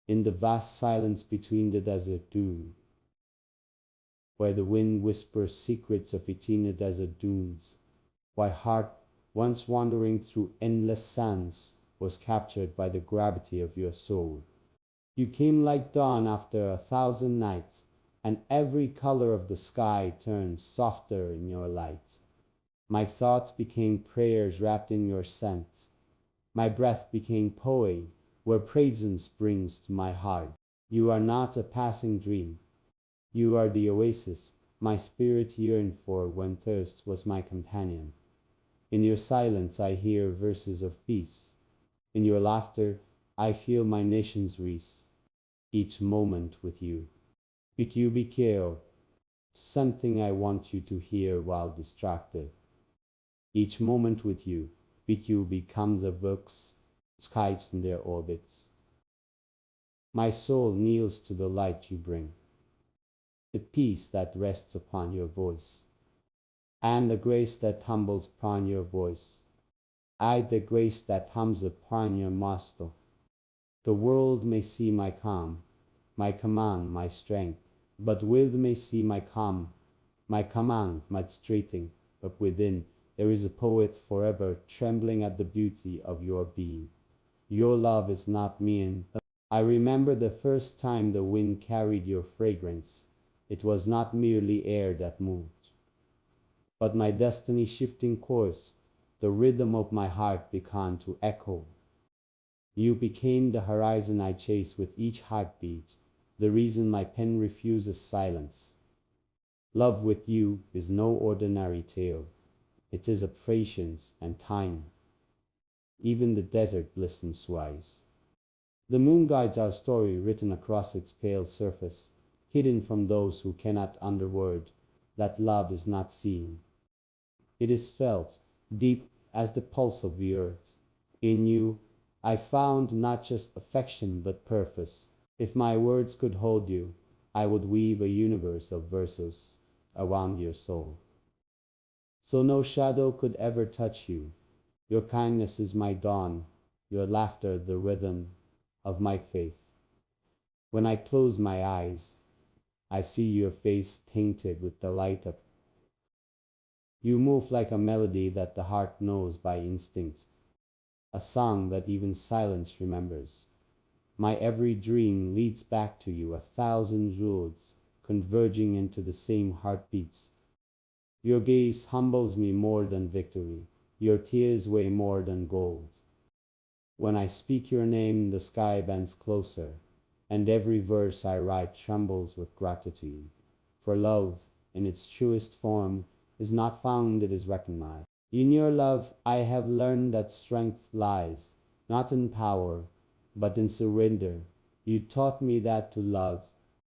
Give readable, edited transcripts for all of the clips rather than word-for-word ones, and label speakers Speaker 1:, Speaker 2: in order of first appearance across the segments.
Speaker 1: in the vast silence between the desert dunes, where the wind whispers secrets of eternal desert dunes, my heart, once wandering through endless sands, was captured by the gravity of your soul. You came like dawn after 1,000 nights, and every color of the sky turned softer in your light. My thoughts became prayers wrapped in your scent. My breath became poetry, where presence brings to my heart. You are not a passing dream. You are the oasis my spirit yearned for when thirst was my companion. In your silence I hear verses of peace. In your laughter I feel my nation's wreath. Each moment with you. With you be care, something I want you to hear while distracted. Each moment with you becomes a vox, skies in their orbits. My soul kneels to the light you bring, the peace that rests upon your voice, and the grace that humbles upon your voice. The grace that hums upon your master. The world may see my calm, my command, my strength, but with may see my command, my straighting, but within there is a poet forever trembling at the beauty of your being. Your love is not mean. I remember the first time the wind carried your fragrance. It was not merely air that moved, but my destiny shifting course. The rhythm of my heart began to echo. You became the horizon I chase with each heartbeat, the reason my pen refuses silence. Love with you is no ordinary tale. It is of patience and time. Even the desert listens wise. The moon guides our story written across its pale surface, hidden from those who cannot underword that love is not seen. It is felt, deep as the pulse of the earth. In you, I found not just affection but purpose. If my words could hold you, I would weave a universe of verses around your soul. So no shadow could ever touch you. Your kindness is my dawn, your laughter the rhythm of my faith. When I close my eyes, I see your face tainted with the light of. You move like a melody that the heart knows by instinct, a song that even silence remembers. My every dream leads back to you, 1,000 roads converging into the same heartbeats. Your gaze humbles me more than victory, your tears weigh more than gold. When I speak your name, the sky bends closer, and every verse I write trembles with gratitude. For love, in its truest form, is not found, it is recognized. In your love, I have learned that strength lies, not in power, but in surrender. You taught me that to love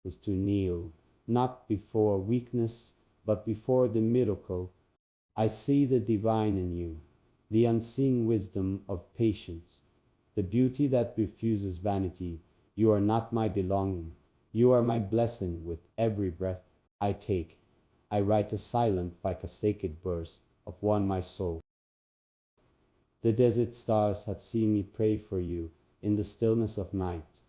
Speaker 1: is to kneel, not before weakness, but before the miracle. I see the divine in you, the unseen wisdom of patience, the beauty that refuses vanity. You are not my belonging. You are my blessing with every breath I take. I write a silent like a sacred verse of one my soul. The desert stars have seen me pray for you in the stillness of night.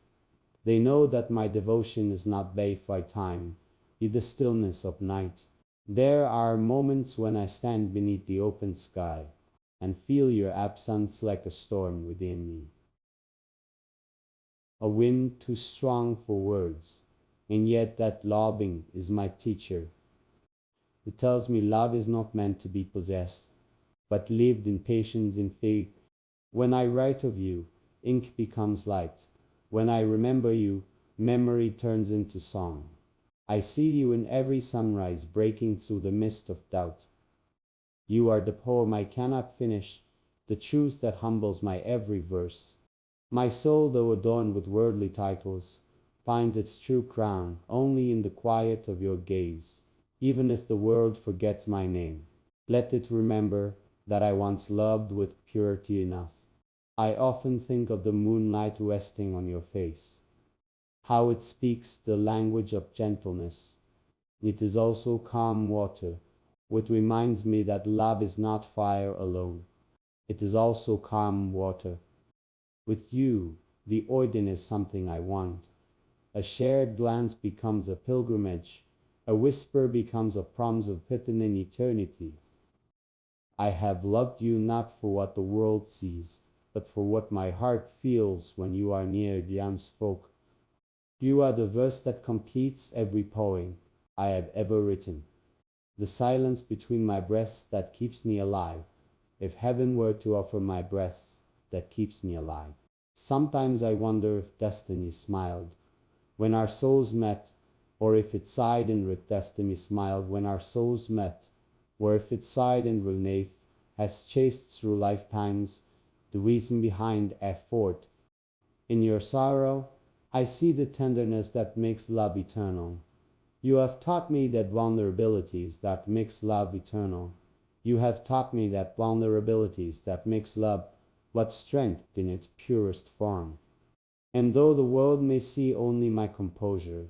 Speaker 1: They know that my devotion is not bathed by time, in the stillness of night. There are moments when I stand beneath the open sky and feel your absence like a storm within me. A wind too strong for words, and yet that longing is my teacher. It tells me love is not meant to be possessed, but lived in patience and faith. When I write of you, ink becomes light. When I remember you, memory turns into song. I see you in every sunrise breaking through the mist of doubt. You are the poem I cannot finish, the truth that humbles my every verse. My soul, though adorned with worldly titles, finds its true crown only in the quiet of your gaze. Even if the world forgets my name, let it remember that I once loved with purity enough. I often think of the moonlight resting on your face, how it speaks the language of gentleness. It is also calm water, which reminds me that love is not fire alone. It is also calm water. With you, The Oiden is something I want. A shared glance becomes a pilgrimage. A whisper becomes a promise of pity in eternity. I have loved you not for what the world sees, but for what my heart feels when you are near the unspoke. You are the verse that completes every poem I have ever written. The silence between my breaths that keeps me alive. If heaven were to offer my breath, that keeps me alive. Sometimes I wonder if destiny smiled when our souls met, or if it sighed and with destiny smiled when our souls met, or if it sighed and relief has chased through lifetimes the reason behind effort. In your sorrow, I see the tenderness that makes love eternal. You have taught me that vulnerabilities that makes love eternal. You have taught me that vulnerabilities that makes love but strength in its purest form. And though the world may see only my composure,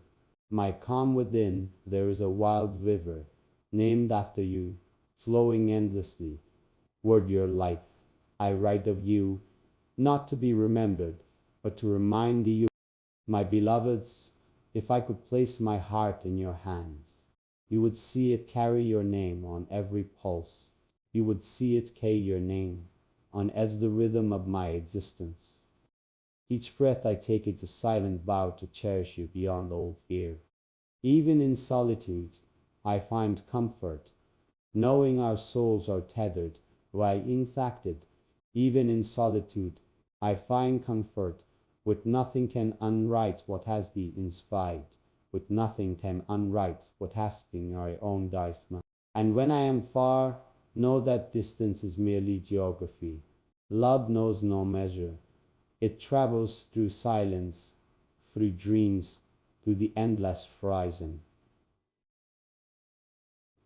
Speaker 1: my calm within, there is a wild river, named after you, flowing endlessly. Word your life, I write of you, not to be remembered, but to remind you, my beloveds, if I could place my heart in your hands, you would see it carry your name on every pulse. You would see it carry your name on as the rhythm of my existence. Each breath I take is a silent vow to cherish you beyond all fear. Even in solitude, I find comfort, knowing our souls are tethered, while infected. Even in solitude, I find comfort, with nothing can unwrite what has been inspired, with nothing can unwrite what has been our own dharma. And when I am far, know that distance is merely geography. Love knows no measure. It travels through silence, through dreams, through the endless horizon.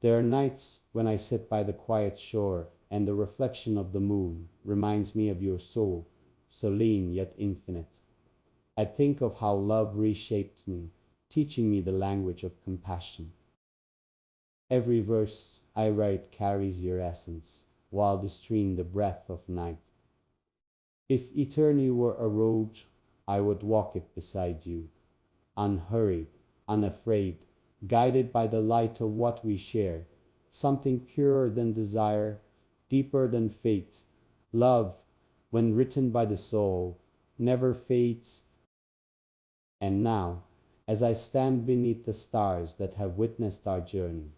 Speaker 1: There are nights when I sit by the quiet shore and the reflection of the moon reminds me of your soul, serene yet infinite. I think of how love reshaped me, teaching me the language of compassion. Every verse I write carries your essence, while the stream the breath of night. If eternity were a road, I would walk it beside you, unhurried, unafraid, guided by the light of what we share, something purer than desire, deeper than fate. Love, when written by the soul, never fades. And now, as I stand beneath the stars that have witnessed our journey,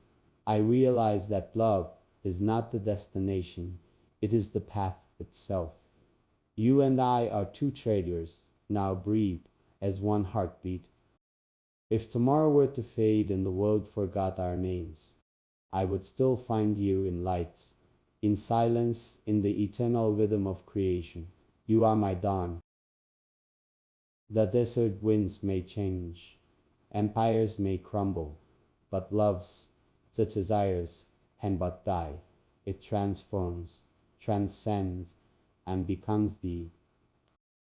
Speaker 1: I realize that love is not the destination, it is the path itself. You and I are two traders, now breathe as one heartbeat. If tomorrow were to fade and the world forgot our names, I would still find you in lights, in silence, in the eternal rhythm of creation. You are my dawn. The desert winds may change, empires may crumble, but love's, the desires, can but die. It transforms, transcends, and becomes the